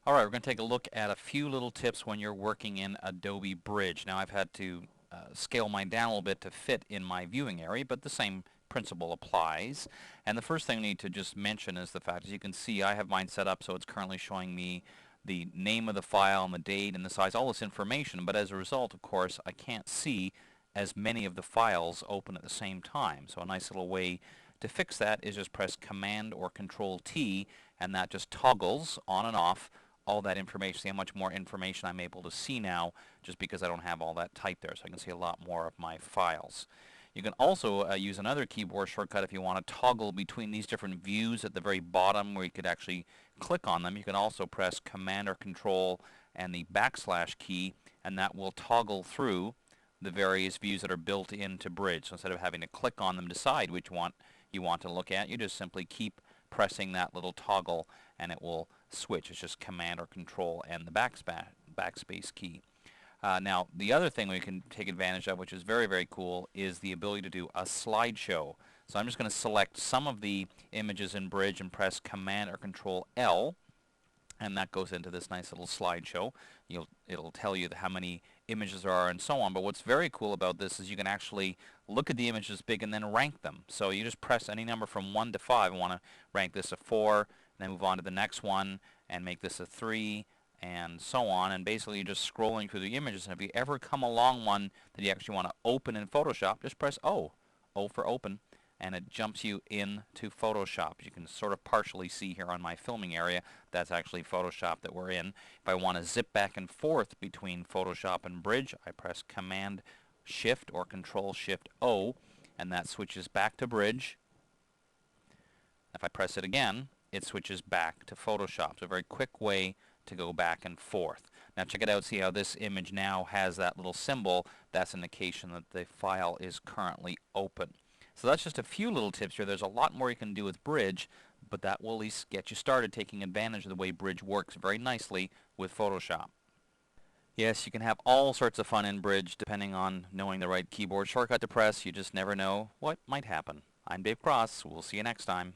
Alright, we're going to take a look at a few little tips when you're working in Adobe Bridge. Now I've had to scale mine down a little bit to fit in my viewing area, but the same principle applies. And the first thing I need to just mention is the fact, as you can see, I have mine set up so it's currently showing me the name of the file and the date and the size, all this information, but as a result, of course, I can't see as many of the files open at the same time. So a nice little way to fix that is just press Command or Control T, and that just toggles on and off all that information. See how much more information I'm able to see now just because I don't have all that typed there, so I can see a lot more of my files. You can also use another keyboard shortcut if you want to toggle between these different views at the very bottom where you could actually click on them. You can also press Command or Control and the backslash key, and that will toggle through the various views that are built into Bridge. So instead of having to click on them to decide which one you want to look at, you just simply keep pressing that little toggle and it will switch. It's just Command or Control and the backspace key. Now, the other thing we can take advantage of, which is very, very cool, is the ability to do a slideshow. So I'm just going to select some of the images in Bridge and press Command or Control L, and that goes into this nice little slideshow. It'll tell you how many images there are and so on. But what's very cool about this is you can actually look at the images big and then rank them. So you just press any number from 1 to 5. I want to rank this a 4, and then move on to the next one and make this a 3, and so on. And basically you're just scrolling through the images, and if you ever come along one that you actually want to open in Photoshop, just press O for open, and it jumps you into Photoshop. You can sort of partially see here on my filming area that's actually Photoshop that we're in. If I want to zip back and forth between Photoshop and Bridge, I press Command Shift or Control Shift O, and that switches back to Bridge. If I press it again, it switches back to Photoshop. So a very quick way to go back and forth. Now check it out, see how this image now has that little symbol. That's an indication that the file is currently open. So that's just a few little tips here. There's a lot more you can do with Bridge, but that will at least get you started taking advantage of the way Bridge works very nicely with Photoshop. Yes, you can have all sorts of fun in Bridge depending on knowing the right keyboard shortcut to press. You just never know what might happen. I'm Dave Cross. We'll see you next time.